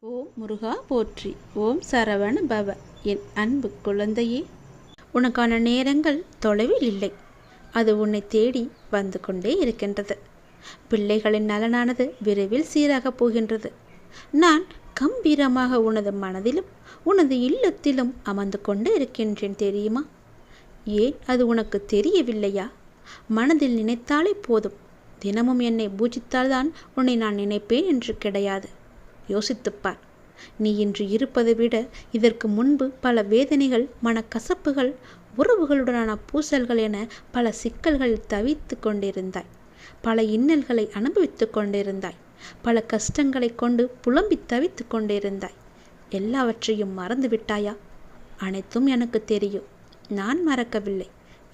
ஓம் முருகா போற்றி. ஓம் சரவண பவ. என் அன்பு குழந்தையே, உனக்கான நேரங்கள் தொலைவில் இல்லை. அது உன்னை தேடி வந்து கொண்டே இருக்கின்றது. பிள்ளைகளின் நலனானது விரைவில் சீராகப் போகின்றது. நான் கம்பீரமாக உனது மனதிலும் உனது இல்லத்திலும் அமர்ந்து கொண்டு இருக்கின்றேன் தெரியுமா? ஏன் அது உனக்கு தெரியவில்லையா? மனதில் நினைத்தாலே போதும். தினமும் என்னை பூஜித்தால்தான் உன்னை நான் நினைப்பேன் என்று கிடையாது. யோசித்துப்பார். நீ இன்று இருப்பதை விட இதற்கு முன்பு பல வேதனைகள், மனக்கசப்புகள், உறவுகளுடனான பூசல்கள் என பல சிக்கல்களில் தவித்து கொண்டிருந்தாய். பல இன்னல்களை அனுபவித்து கொண்டிருந்தாய். பல கஷ்டங்களை கொண்டு புலம்பி தவித்து கொண்டிருந்தாய். எல்லாவற்றையும் மறந்து விட்டாயா? அனைத்தும் எனக்கு தெரியும். நான் மறக்கவில்லை.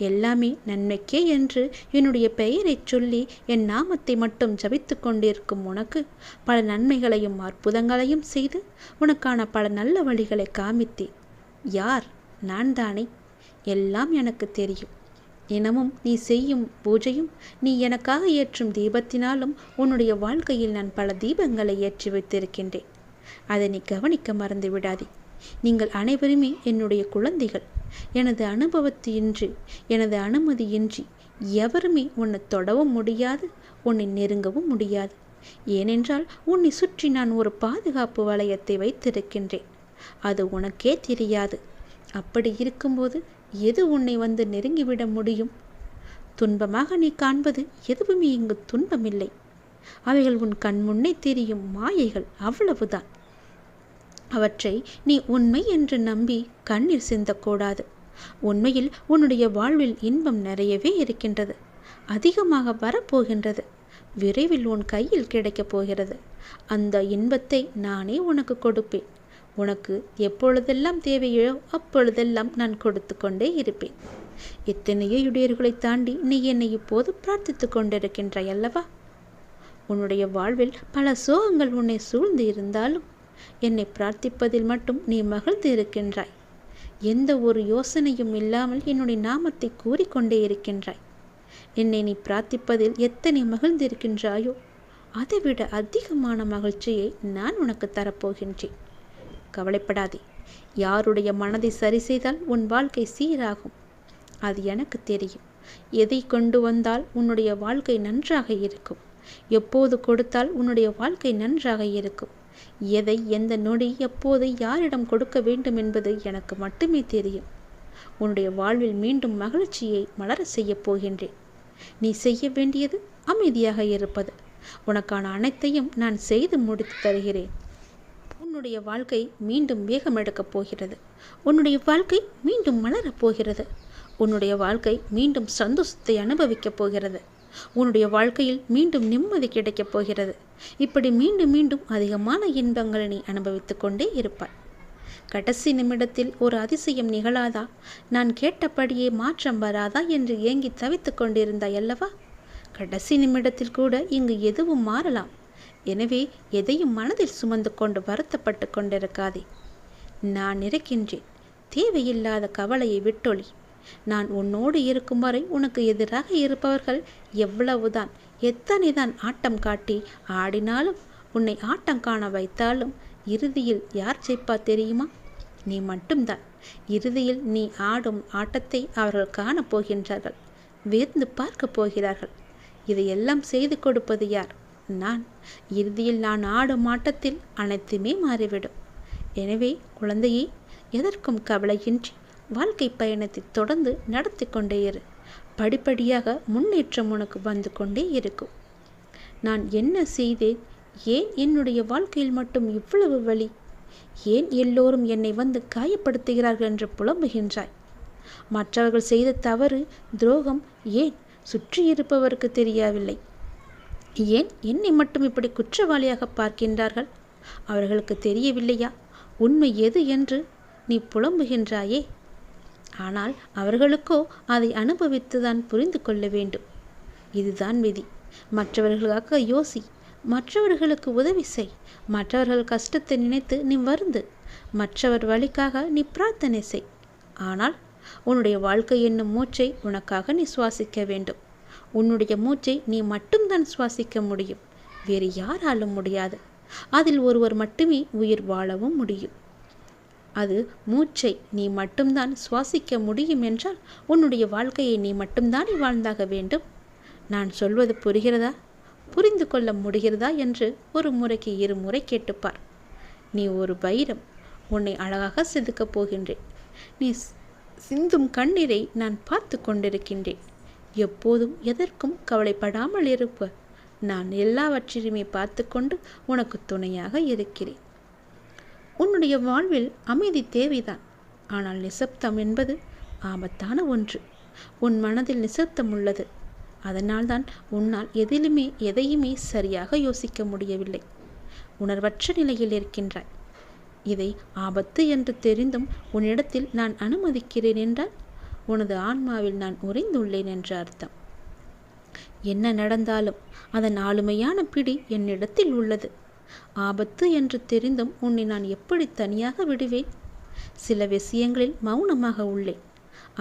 எல்லாமே நன்மைக்கே என்று என்னுடைய பெயரை சொல்லி என் நாமத்தை மட்டும் ஜபித்து கொண்டிருக்கும் உனக்கு பல நன்மைகளையும் அற்புதங்களையும் செய்து உனக்கான பல நல்ல வழிகளை காமித்தேன். யார்? நான் தானே. எல்லாம் எனக்கு தெரியும். தினமும் நீ செய்யும் பூஜையும் நீ எனக்காக ஏற்றும் தீபத்தினாலும் உன்னுடைய வாழ்க்கையில் நான் பல தீபங்களை ஏற்றி வைத்திருக்கின்றேன். அதை நீ கவனிக்க மறந்து விடாதே. நீங்கள் அனைவருமே என்னுடைய குழந்தைகள். எனது அனுபவத்தின்றி, எனது அனுமதியின்றி எவருமே உன்னை தொடவும் முடியாது, உன்னை நெருங்கவும் முடியாது. ஏனென்றால் உன்னை சுற்றி நான் ஒரு பாதுகாப்பு வளையத்தை வைத்திருக்கின்றேன். அது உனக்கே தெரியாது. அப்படி இருக்கும்போது எது உன்னை வந்து நெருங்கிவிட முடியும்? துன்பமாக நீ காண்பது எதுவுமே இங்கு துன்பமில்லை. அவைகள் உன் கண் முன்னே தெரியும் மாயைகள், அவ்வளவுதான். அவற்றை நீ உண்மை என்று நம்பி கண்ணீர் சிந்தக்கூடாது. உண்மையில் உன்னுடைய வாழ்வில் இன்பம் நிறையவே இருக்கின்றது. அதிகமாக வரப்போகின்றது. விரைவில் உன் கையில் கிடைக்கப் போகிறது. அந்த இன்பத்தை நானே உனக்கு கொடுப்பேன். உனக்கு எப்பொழுதெல்லாம் தேவையோ அப்பொழுதெல்லாம் நான் கொடுத்து கொண்டே இருப்பேன். எத்தனையோ இடையூறுகளை தாண்டி நீ என்னை இப்போது பிரார்த்தித்து கொண்டிருக்கின்றாய் அல்லவா? உன்னுடைய வாழ்வில் பல சோகங்கள் உன்னை சூழ்ந்து இருந்தாலும் என்னை பிரார்த்திப்பதில் மட்டும் நீ மகிழ்ந்து இருக்கின்றாய். எந்த ஒரு யோசனையும் இல்லாமல் என்னுடைய நாமத்தை கூறிக்கொண்டே இருக்கின்றாய். என்னை நீ பிரார்த்திப்பதில் எத்தனை மகிழ்ந்திருக்கின்றாயோ அதைவிட அதிகமான மகிழ்ச்சியை நான் உனக்கு தரப்போகின்றேன். கவலைப்படாதே. யாருடைய மனதை சரி செய்தால் உன் வாழ்க்கை சீராகும். அது எனக்கு தெரியும். எதை கொண்டு வந்தால் உன்னுடைய வாழ்க்கை நன்றாக இருக்கும். எப்போது கொடுத்தால் உன்னுடைய வாழ்க்கை நன்றாக இருக்கும். எதை, எந்த நொடி, எப்போது, யாரிடம் கொடுக்க வேண்டும் என்பது எனக்கு மட்டுமே தெரியும். உன்னுடைய வாழ்வில் மீண்டும் மகிழ்ச்சியை மலர செய்ய போகின்றேன். நீ செய்ய வேண்டியது அமைதியாக இருப்பது. உனக்கான அனைத்தையும் நான் செய்து முடித்து தருகிறேன். உன்னுடைய வாழ்க்கை மீண்டும் வேகம் எடுக்கப் போகிறது. உன்னுடைய வாழ்க்கை மீண்டும் மலரப் போகிறது. உன்னுடைய வாழ்க்கை மீண்டும் சந்தோஷத்தை அனுபவிக்கப் போகிறது. உன்னுடைய வாழ்க்கையில் மீண்டும் நிம்மதி கிடைக்கப் போகிறது. இப்படி மீண்டும் மீண்டும் அதிகமான இன்பங்களை நீ அனுபவித்துக் கொண்டே இருப்பாய். கடைசி நிமிடத்தில் ஒரு அதிசயம் நிகழாதா, நான் கேட்டபடியே மாற்றம் வராதா என்று ஏங்கி தவித்து கொண்டிருந்தாய் அல்லவா? கடைசி நிமிடத்தில் கூட இங்கு எதுவும் மாறலாம். எனவே எதையும் மனதில் சுமந்து கொண்டு வருத்தப்பட்டு கொண்டிருக்காதே. நான் இருக்கின்றேன். தேவையில்லாத கவலையை விட்டொழி. நான் உன்னோடு இருக்கும் வரை உனக்கு எதிராக இருப்பவர்கள் எவ்வளவுதான், எத்தனைதான் ஆட்டம் காட்டி ஆடினாலும், உன்னை ஆட்டம் காண வைத்தாலும் இறுதியில் யார் ஜெயிப்பா தெரியுமா? நீ மட்டும்தான். இறுதியில் நீ ஆடும் ஆட்டத்தை அவர்கள் காணப் போகின்றார்கள், வியந்து பார்க்க போகிறார்கள். இதையெல்லாம் செய்து கொடுப்பது யார்? நான். இறுதியில் நான் ஆடும் ஆட்டத்தில் அனைத்துமே மாறிவிடும். எனவே குழந்தையே, எதற்கும் கவலையின்றி வாழ்க்கை பயணத்தை தொடர்ந்து நடத்தி கொண்டே இரு. படிப்படியாக முன்னேற்றம் உனக்கு வந்து கொண்டே இருக்கும். நான் என்ன செய்தேன்? ஏன் என்னுடைய வாழ்க்கையில் மட்டும் இவ்வளவு வலி? ஏன் எல்லோரும் என்னை வந்து காயப்படுத்துகிறார்கள் என்று புலம்புகின்றாய்? மற்றவர்கள் செய்த தவறு, துரோகம் ஏன் சுற்றி இருப்பவருக்கு தெரியவில்லை? ஏன் என்னை மட்டும் இப்படி குற்றவாளியாக பார்க்கின்றார்கள்? அவர்களுக்கு தெரியவில்லையா உண்மை எது என்று நீ புலம்புகின்றாயே? ஆனால் அவர்களுக்கோ அதை அனுபவித்துதான் புரிந்து கொள்ள வேண்டும். இதுதான் விதி. மற்றவர்களுக்காக யோசி. மற்றவர்களுக்கு உதவி செய். மற்றவர்கள் கஷ்டத்தை நினைத்து நீ வருந்து. மற்றவர் வழிக்காக நீ பிரார்த்தனை செய். ஆனால் உன்னுடைய வாழ்க்கை என்னும் மூச்சை உனக்காக நீ சுவாசிக்க வேண்டும். உன்னுடைய மூச்சை நீ மட்டும்தான் சுவாசிக்க முடியும். வேறு யாராலும் முடியாது. அதில் ஒருவர் மட்டுமே உயிர் வாழவும் முடியும். அது மூச்சை நீ மட்டும்தான் சுவாசிக்க முடியும் என்றால் உன்னுடைய வாழ்க்கையை நீ மட்டும்தானே வாழ்ந்தாக வேண்டும். நான் சொல்வது புரிகிறதா? புரிந்து கொள்ள முடிகிறதா என்று ஒரு முறைக்கு 2 முறை கேட்டுப்பார். நீ ஒரு வைரம், உன்னை அழகாக செதுக்கப் போகின்றேன். நீ சிந்தும் கண்ணீரை நான் பார்த்து கொண்டிருக்கின்றேன். எப்போதும் எதற்கும் கவலைப்படாமல் இருப்ப. நான் எல்லாவற்றையுமே பார்த்து கொண்டு உனக்கு துணையாக இருக்கிறேன். உன்னுடைய வாழ்வில் அமைதி தேவைதான். ஆனால் நிசப்தம் என்பது ஆபத்தான ஒன்று. உன் மனதில் நிசப்தம் உள்ளது. அதனால்தான் உன்னால் எதையுமே சரியாக யோசிக்க முடியவில்லை. உணர்வற்ற நிலையில் இருக்கின்றாய். இதை ஆபத்து என்று தெரிந்தும் உன்னிடத்தில் நான் அனுமதிக்கிறேன் என்றால் உனது ஆன்மாவில் நான் உறைந்துள்ளேன் என்று அர்த்தம். என்ன நடந்தாலும் அதன் ஆளுமையான பிடி என்னிடத்தில் உள்ளது. ஆபத்து என்று தெரிந்தும் உன்னை நான் எப்படி தனியாக விடுவேன்? சில விஷயங்களில் மௌனமாக உள்ளேன்.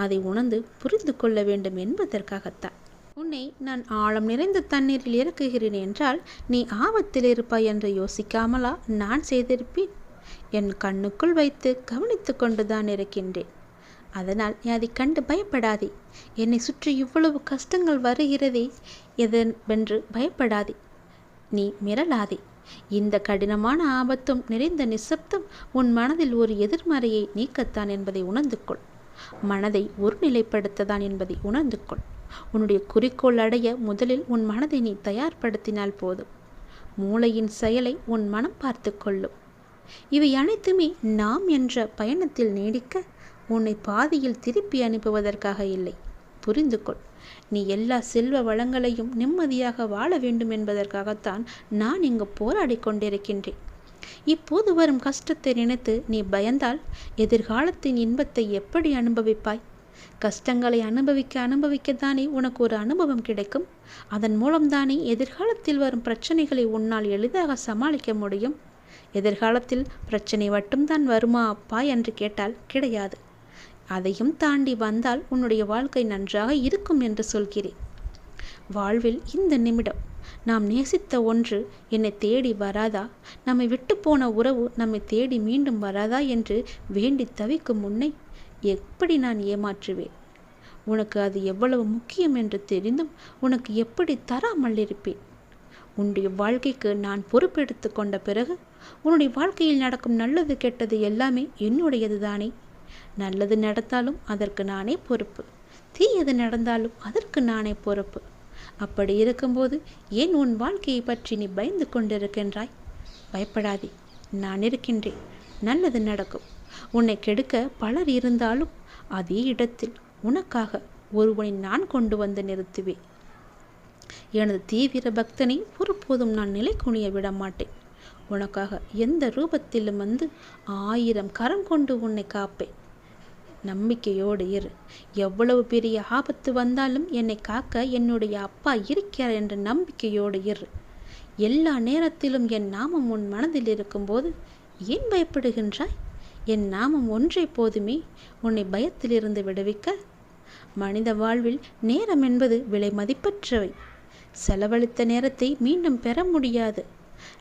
அதை உணர்ந்து புரிந்து கொள்ள வேண்டும் என்பதற்காகத்தான். உன்னை நான் ஆழம் நிறைந்த தண்ணீரில் இறக்குகிறேன் என்றால் நீ ஆபத்தில் இருப்பாய் என்று யோசிக்காமலா நான் செய்திருப்பேன்? என் கண்ணுக்குள் வைத்து கவனித்து கொண்டுதான் இருக்கின்றேன். அதனால் நீ அதை கண்டு பயப்படாதே. என்னை சுற்றி இவ்வளவு கஷ்டங்கள் வருகிறதே எதென்று பயப்படாதே. நீ மிரளாதே. இந்த கடினமான ஆபத்தும் நிறைந்த நிசப்தம் உன் மனதில் ஒரு எதிர்மறையை நீக்கத்தான் என்பதை உணர்ந்து கொள். மனதை ஒருநிலைப்படுத்ததான் என்பதை உணர்ந்து கொள். உன்னுடைய குறிக்கோள் அடைய முதலில் உன் மனதை நீ தயார்படுத்தினால் போதும். மூளையின் செயலை உன் மனம் பார்த்து கொள்ளும். இவை அனைத்துமே நாம் என்ற பயணத்தில் நீடிக்க, உன்னை பாதியில் திருப்பி அனுப்புவதற்காக இல்லை. புரிந்து கொள். நீ எல்லா செல்வ வளங்களையும் நிம்மதியாக வாழ வேண்டும் என்பதற்காகத்தான் நான் இங்கு போராடி கொண்டிருக்கின்றேன். இப்போது வரும் கஷ்டத்தை நினைத்து நீ பயந்தால் எதிர்காலத்தின் இன்பத்தை எப்படி அனுபவிப்பாய்? கஷ்டங்களை அனுபவிக்கத்தானே உனக்கு ஒரு அனுபவம் கிடைக்கும். அதன் மூலம்தானே எதிர்காலத்தில் வரும் பிரச்சனைகளை உன்னால் எளிதாக சமாளிக்க முடியும். எதிர்காலத்தில் பிரச்சனை மட்டும்தான் வருமா அப்பா என்று கேட்டால் கிடையாது. அதையும் தாண்டி வந்தால் உன்னுடைய வாழ்க்கை நன்றாக இருக்கும் என்று சொல்கிறேன். வாழ்வில் இந்த நிமிடம் நாம் நேசித்த ஒன்று என்னை தேடி வராதா, நம்மை விட்டு போன உறவு நம்மை தேடி மீண்டும் வராதா என்று வேண்டி தவிக்கும் உன்னை எப்படி நான் ஏமாற்றுவேன்? உனக்கு அது எவ்வளவு முக்கியம் என்று தெரிந்தும் உனக்கு எப்படி தராமல் இருப்பேன்? உன்னுடைய வாழ்க்கைக்கு நான் பொறுப்பெடுத்து கொண்ட பிறகு உன்னுடைய வாழ்க்கையில் நடக்கும் நல்லது கெட்டது எல்லாமே என்னுடையது தானே. நல்லது நடந்தாலும் அதற்கு நானே பொறுப்பு, தீயது நடந்தாலும் அதற்கு நானே பொறுப்பு. அப்படி இருக்கும்போது ஏன் உன் வாழ்க்கையை பற்றி நீ பயந்து கொண்டிருக்கின்றாய்? பயப்படாதே, நான் இருக்கின்றேன். நல்லது நடக்கும். உன்னை கெடுக்க பலர் இருந்தாலும் அதே இடத்தில் உனக்காக ஒருவனை நான் கொண்டு வந்து நிறுத்துவேன். எனது தீவிர பக்தனை ஒருபோதும் நான் நிலை குனிய விட மாட்டேன். உனக்காக எந்த ரூபத்திலும் வந்து 1000 கரம் கொண்டு உன்னை காப்பேன். நம்பிக்கையோடு இரு. எவ்வளவு பெரிய ஆபத்து வந்தாலும் என்னை காக்க என்னுடைய அப்பா இருக்கிறார் என்ற நம்பிக்கையோடு இரு. எல்லா நேரத்திலும் என் நாமம் உன் மனதில் இருக்கும்போது ஏன் பயப்படுகின்றாய்? என் நாமம் ஒன்றை போதுமே உன்னை பயத்திலிருந்து விடுவிக்க. மனித வாழ்வில் நேரம் என்பது விலை மதிப்பற்றவை. செலவழித்த நேரத்தை மீண்டும் பெற முடியாது.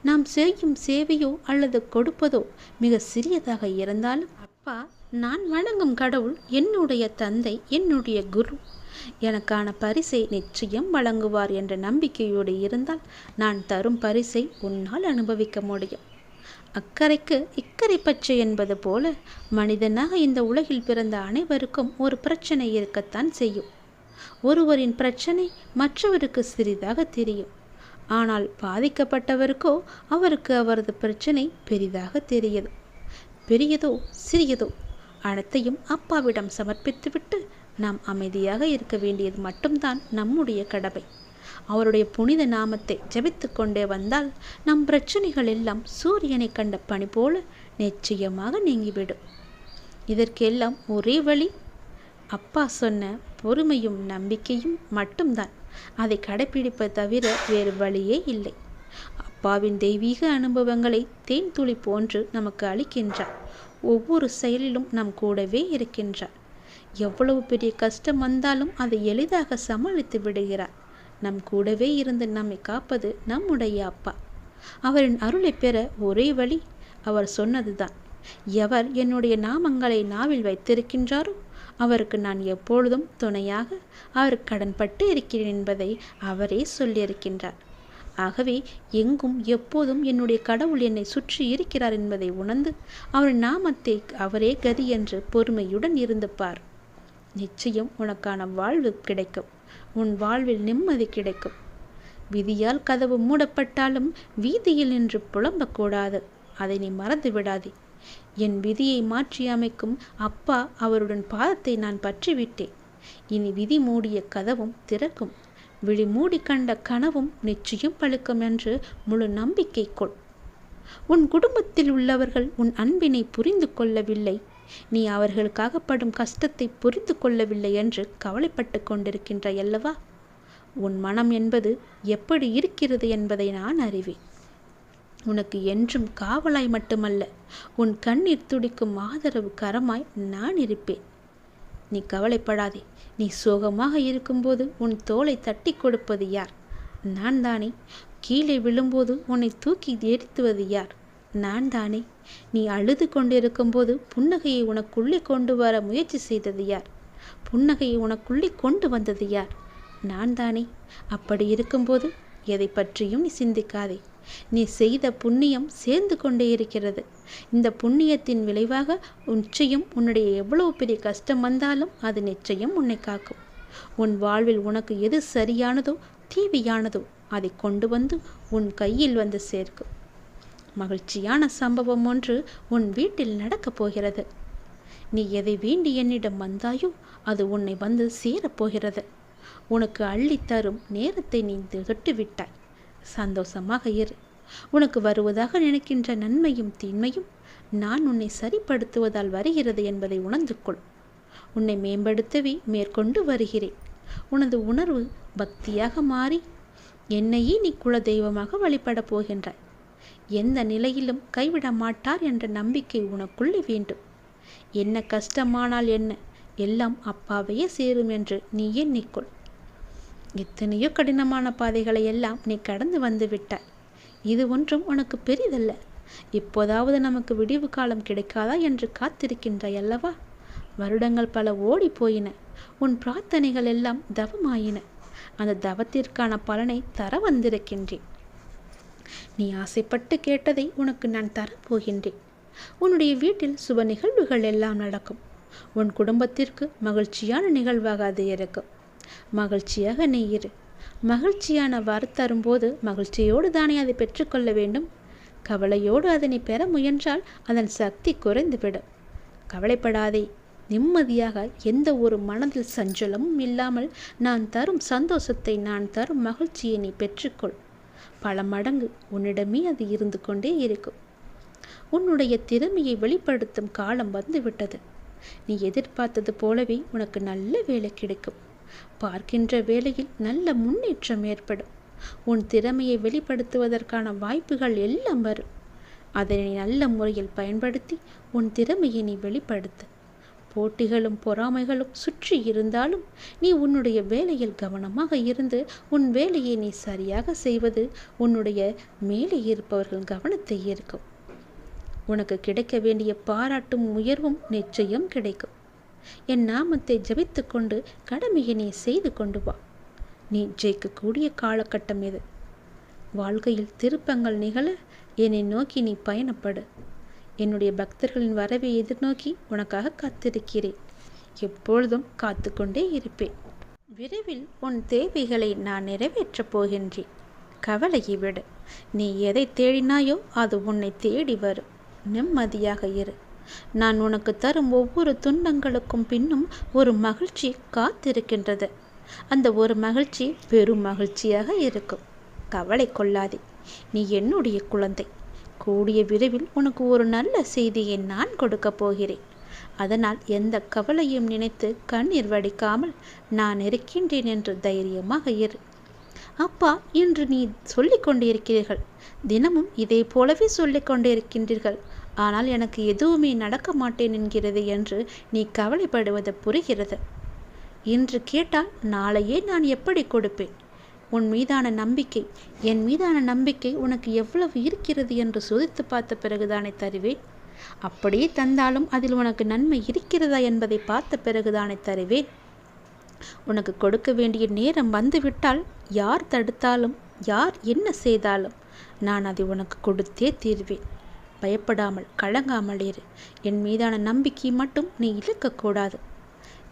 நாம் செய்யும் சேவையோ அல்லது கொடுப்பதோ மிக சிறியதாக இருந்தாலும், அப்பா, நான் வணங்கும் கடவுள், என்னுடைய தந்தை, என்னுடைய குரு எனக்கான பரிசை நிச்சயம் வழங்குவார் என்ற நம்பிக்கையோடு இருந்தால் நான் தரும் பரிசை உன்னால் அனுபவிக்க முடியும். அக்கறைக்கு இக்கரை பச்சை என்பது போல மனிதனாக இந்த உலகில் பிறந்த அனைவருக்கும் ஒரு பிரச்சனை இருக்கத்தான் செய்யும். ஒருவரின் பிரச்சனை மற்றவருக்கு சிறிதாக தெரியும். ஆனால் பாதிக்கப்பட்டவருக்கோ அவருக்கு அவரது பிரச்சனை பெரிதாக தெரியுது. பெரியதோ சிறியதோ அனைத்தையும் அப்பாவிடம் சமர்ப்பித்துவிட்டு நாம் அமைதியாக இருக்க வேண்டியது மட்டும்தான் நம்முடைய கடமை. அவருடைய புனித நாமத்தை ஜபித்து கொண்டே வந்தால் நம் பிரச்சனைகள் எல்லாம் சூரியனை கண்ட பனி போல நிச்சயமாக நீங்கிவிடும். இதற்கெல்லாம் ஒரே வழி அப்பா சொன்ன பொறுமையும் நம்பிக்கையும் மட்டும்தான். அதை கடைப்பிடிப்பதை தவிர வேறு வழியே இல்லை. அப்பாவின் தெய்வீக அனுபவங்களை தேன் துளி போன்று நமக்கு அளிக்கின்றார். ஒவ்வொரு செயலிலும் நம் கூடவே இருக்கின்றார். எவ்வளவு பெரிய கஷ்டம் வந்தாலும் அதை எளிதாக சமாளித்து விடுகிறார். நம் கூடவே இருந்து நம்மை காப்பது நம்முடைய அப்பா. அவரின் அருளை பெற ஒரே வழி அவர் சொன்னதுதான். எவர் என்னுடைய நாமங்களை நாவில் வைத்திருக்கின்றாரோ அவருக்கு நான் எப்பொழுதும் துணையாக அவருக்கு கடன்பட்டு இருக்கிறேன் என்பதை அவரே சொல்லியிருக்கின்றார். ஆகவே எங்கும் எப்போதும் என்னுடைய கடவுள் என்னை சுற்றி இருக்கிறார் என்பதை உணர்ந்து அவரின் நாமத்தை அவரே கதி என்று பொறுமையுடன் இருந்து பார். நிச்சயம் உனக்கான வாழ்வு கிடைக்கும். உன் வாழ்வில் நிம்மதி கிடைக்கும். விதியால் கதவு மூடப்பட்டாலும் வீதியில் நின்று புலம்பக்கூடாது. அதை நீ மறந்து விடாதே. என் விதியை மாற்றி அமைக்கும் அப்பா அவருடன் பாதத்தை நான் பற்றிவிட்டேன். இனி விதி மூடிய கதவும் திறக்கும். விழி மூடி கண்ட கனவும் நிச்சயம் பழுக்கும் என்று முழு நம்பிக்கை கொள். உன் குடும்பத்தில் உள்ளவர்கள் உன் அன்பினை புரிந்து கொள்ளவில்லை, நீ அவர்களுக்காக படும் கஷ்டத்தை புரிந்து கொள்ளவில்லை என்று கவலைப்பட்டு கொண்டிருக்கின்றாய் அல்லவா? உன் மனம் என்பது எப்படி இருக்கிறது என்பதை நான் அறிவேன். உனக்கு என்றும் காவலாய் மட்டுமல்ல, உன் கண்ணீர் துடிக்கும் ஆதரவு கரமாய் நான் இருப்பேன். நீ கவலைப்படாதே. நீ சோகமாக இருக்கும்போது உன் தோலை தட்டி கொடுப்பது யார்? நான் தானே. கீழே விழும்போது உன்னை தூக்கி ஏற்றுவது யார்? நான் தானே. நீ அழுது கொண்டிருக்கும்போது புன்னகையை உனக்குள்ளே கொண்டு வர முயற்சி செய்தது யார்? புன்னகையை உனக்குள்ளே கொண்டு வந்தது யார்? நான் தானே. அப்படி இருக்கும்போது எதை பற்றியும் நீ சிந்திக்காதே. நீ செய்த புண்ணியம் சேர்ந்து கொண்டே இருக்கிறது. இந்த புண்ணியத்தின் விளைவாக நிச்சயம் உன்னுடைய எவ்வளவு பெரிய கஷ்டம் வந்தாலும் அது நிச்சயம் உன்னை காக்கும். உன் வாழ்வில் உனக்கு எது சரியானதோ தீவியானதோ அதை கொண்டு வந்து உன் கையில் வந்து சேர்க்கும். மகிழ்ச்சியான சம்பவம் ஒன்று உன் வீட்டில் நடக்கப் போகிறது. நீ எதை வேண்டி என்னிடம் வந்தாயோ அது உன்னை வந்து சேரப்போகிறது. உனக்கு அள்ளித்தரும் நேரத்தை நீ தொட்டு விட்டாய். சந்தோஷமாக இரு. உனக்கு வருவதாக நினைக்கின்ற நன்மையும் தீன்மையும் நான் உன்னை சரிப்படுத்துவதால் வருகிறது என்பதை உணர்ந்து கொள். உன்னை மேம்படுத்தவே மேற்கொண்டு வருகிறேன். உனது உணர்வு பக்தியாக மாறி என்னையே நீ குல தெய்வமாக வழிபட போகின்றாய். எந்த நிலையிலும் கைவிட மாட்டார் என்ற நம்பிக்கை உனக்குள்ளே வேண்டும். என்ன கஷ்டமானால் என்ன, எல்லாம் அப்பாவையே சேரும் என்று நீ எண்ணிக்கொள். எத்தனையோ கடினமான பாதைகளை எல்லாம் நீ கடந்து வந்து விட்டாய். இது ஒன்றும் உனக்கு பெரிதல்ல. இப்போதாவது நமக்கு விடிவு காலம் கிடைக்காதா என்று காத்திருக்கின்றாய் அல்லவா? வருடங்கள் பல ஓடி போயின. உன் பிரார்த்தனைகள் எல்லாம் தவமாயின. அந்த தவத்திற்கான பலனை தர வந்திருக்கின்றேன். நீ ஆசைப்பட்டு கேட்டதை உனக்கு நான் தரப்போகின்றேன். உன்னுடைய வீட்டில் சுப நிகழ்வுகள் எல்லாம் நடக்கும். உன் குடும்பத்திற்கு மகிழ்ச்சியான நிகழ்வாக அது இருக்கும். மகிழ்ச்சியாக நீ இரு. மகிழ்ச்சியான வர தரும்போது மகிழ்ச்சியோடு தானே அதை பெற்றுக்கொள்ள வேண்டும். கவலையோடு அதனை பெற முயன்றால் அதன் சக்தி குறைந்துவிடும். கவலைப்படாதே. நிம்மதியாக எந்த ஒரு மனதில் சஞ்சலமும் இல்லாமல் நான் தரும் சந்தோஷத்தை, நான் தரும் மகிழ்ச்சியை நீ பெற்றுக்கொள். பல மடங்கு உன்னிடமே அது இருந்து கொண்டே இருக்கும். உன்னுடைய திறமையை வெளிப்படுத்தும் காலம் வந்துவிட்டது. நீ எதிர்பார்த்தது போலவே உனக்கு நல்ல வேலை கிடைக்கும். பார்க்கின்ற வேளையில் நல்ல முன்னேற்றம் ஏற்படும். உன் திறமையை வெளிப்படுத்துவதற்கான வாய்ப்புகள் எல்லாம் வரும். அதனை நல்ல முறையில் பயன்படுத்தி உன் திறமையை நீ வெளிப்படுத்து. போட்டிகளும் பொறாமைகளும் சுற்றி இருந்தாலும் நீ உன்னுடைய வேலையில் கவனமாக இருந்து உன் வேலையை நீ சரியாக செய்வது உன்னுடைய மேலே இருப்பவர்கள் கவனத்தை ஈர்க்கும். உனக்கு கிடைக்க வேண்டிய பாராட்டும் உயர்வும் நிச்சயம் கிடைக்கும். என் நாமத்தை ஜபித்து கொண்டு கடமையை நீ செய்து கொண்டு வா. நீ ஜெயிக்கக்கூடிய காலகட்டம் இது. வாழ்க்கையில் திருப்பங்கள் நிகழ என்னை நோக்கி நீ பயணப்படு. என்னுடைய பக்தர்களின் வரவை எதிர்நோக்கி உனக்காக காத்திருக்கிறேன். எப்பொழுதும் காத்து கொண்டே இருப்பேன். விரைவில் உன் தேவைகளை நான் நிறைவேற்றப் போகின்றேன். கவலையை விடு. நீ எதை தேடினாயோ அது உன்னை தேடி வரும். நிம்மதியாக இரு. நான் உனக்கு தரும் ஒவ்வொரு துன்பங்களுக்கும் பின்னும் ஒரு மகிழ்ச்சி காத்திருக்கின்றது. அந்த ஒரு மகிழ்ச்சி பெரும் மகிழ்ச்சியாக இருக்கும். கவலை கொள்ளாதே. நீ என்னுடைய குழந்தை. கூடிய விரைவில் உனக்கு ஒரு நல்ல செய்தியை நான் கொடுக்க போகிறேன். அதனால் எந்த கவலையும் நினைத்து கண்ணீர் வடிக்காமல் நான் இருக்கின்றேன் என்று தைரியமாக இரு. அப்பா என்று நீ சொல்லிக் கொண்டிருக்கிறீர்கள். தினமும் இதே போலவே சொல்லிக் கொண்டிருக்கின்றீர்கள். ஆனால் எனக்கு எதுவுமே நடக்க மாட்டேன் என்கிறது என்று நீ கவலைப்படுவது புரிகிறது. இன்று கேட்டால் நாளையே நான் எப்படி கொடுப்பேன்? உன் மீதான நம்பிக்கை, என் மீதான நம்பிக்கை உனக்கு எவ்வளவு இருக்கிறது என்று சோதித்து பார்த்த பிறகுதானே தருவேன். அப்படியே தந்தாலும் அதில் உனக்கு நன்மை இருக்கிறதா என்பதை பார்த்த பிறகுதானே தருவேன். உனக்கு கொடுக்க வேண்டிய நேரம் வந்துவிட்டால் யார் தடுத்தாலும் யார் என்ன செய்தாலும் நான் அதை உனக்கு கொடுத்தே தீர்வேன். பயப்படாமல் கலங்காமல் இரு. என் மீதான நம்பிக்கை மட்டும் நீ இழக்கக்கூடாது.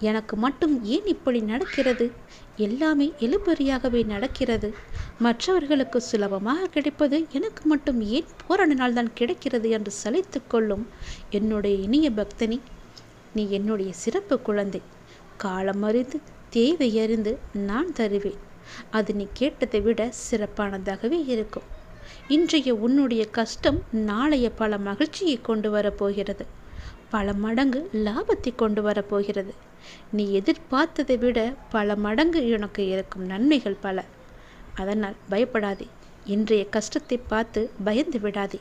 எனக்கு மட்டும் ஏன் இப்படி நடக்கிறது? எல்லாமே இழுபறியாகவே நடக்கிறது. மற்றவர்களுக்கு சுலபமாக கிடைப்பது எனக்கு மட்டும் ஏன் போராடினால்தான் கிடைக்கிறது என்று சலித்து கொள்ளும் என்னுடைய இனிய பக்தனி, நீ என்னுடைய சிறப்பு குழந்தை. காலம் அறிந்து தேவை அறிந்து நான் தருவேன். அது நீ கேட்டதை விட சிறப்பானதாகவே இருக்கும். இன்றைய உன்னுடைய கஷ்டம் நாளைய பல மகிழ்ச்சியை கொண்டு வரப்போகிறது. பல மடங்கு லாபத்தை கொண்டு வரப்போகிறது. நீ எதிர்பார்த்ததை விட பல மடங்கு உனக்கு இருக்கும் நன்மைகள் பல. அதனால் பயப்படாதே. இன்றைய கஷ்டத்தை பார்த்து பயந்து விடாதே.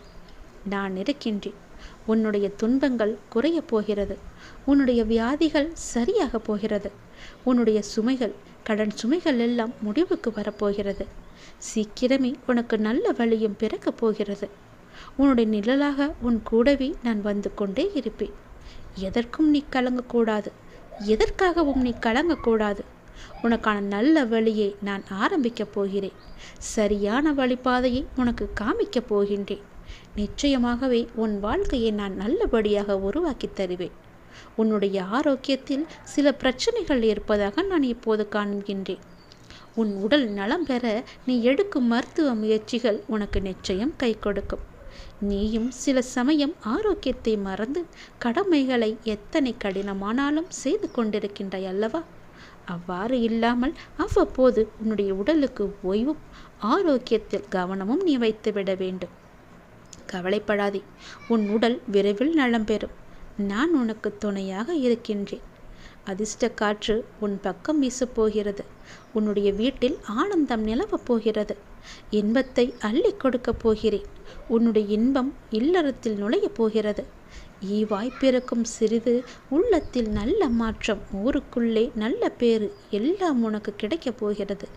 நான் இருக்கின்றேன். உன்னுடைய துன்பங்கள் குறைய போகிறது. உன்னுடைய வியாதிகள் சரியாக போகிறது. உன்னுடைய சுமைகள், கடன் சுமைகள் எல்லாம் முடிவுக்கு வரப்போகிறது. சீக்கிரமே உனக்கு நல்ல வழியும் பிறக்கப் போகிறது. உன்னுடைய நிழலாக உன் கூடவே நான் வந்து கொண்டே இருப்பேன். எதற்கும் நீ கலங்கக்கூடாது. எதற்காகவும் நீ கலங்கக்கூடாது. உனக்கான நல்ல வழியை நான் ஆரம்பிக்கப் போகிறேன். சரியான வழிபாதையை உனக்கு காமிக்கப் போகின்றேன். நிச்சயமாகவே உன் வாழ்க்கையை நான் நல்லபடியாக உருவாக்கி தருவேன். உன்னுடைய ஆரோக்கியத்தில் சில பிரச்சனைகள் இருப்பதாக நான் இப்போது காண்கின்றேன். உன் உடல் நலம் பெற நீ எடுக்கும் மருத்துவ முயற்சிகள் உனக்கு நிச்சயம் கை கொடுக்கும். நீயும் சில சமயம் ஆரோக்கியத்தை மறந்து கடமைகளை எத்தனை கடினமானாலும் செய்து கொண்டிருக்கின்றாய் அல்லவா? அவ்வாறு இல்லாமல் அவ்வப்போது உன்னுடைய உடலுக்கு ஓய்வும் ஆரோக்கியத்தில் கவனமும் நீ வைத்துவிட வேண்டும். கவலைப்படாதே. உன் உடல் விரைவில் நலம் பெறும். நான் உனக்கு துணையாக இருக்கின்றேன். அதிர்ஷ்ட காற்று உன் பக்கம் வீசப்போகிறது. உன்னுடைய வீட்டில் ஆனந்தம் நிலவப் போகிறது. இன்பத்தை அள்ளி கொடுக்கப் போகிறேன். உன்னுடைய இன்பம் இல்லறத்தில் நுழையப் போகிறது. ஈவாய் பிறக்கும் சிறிது உள்ளத்தில் நல்ல மாற்றம், ஊருக்குள்ளே நல்ல பேறு எல்லாம் உனக்கு கிடைக்கப் போகிறது.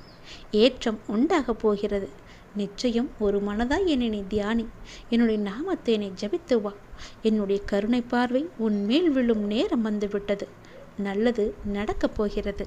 ஏற்றம் உண்டாகப் போகிறது. நிச்சயம் ஒரு மனதாய் என்னை நீ தியானி. என்னுடைய நாமத்தை நீ ஜபித்து வா. என்னுடைய கருணை பார்வை உன் மேல் விழும் நேரம் வந்துவிட்டது. நல்லது நடக்கப் போகிறது.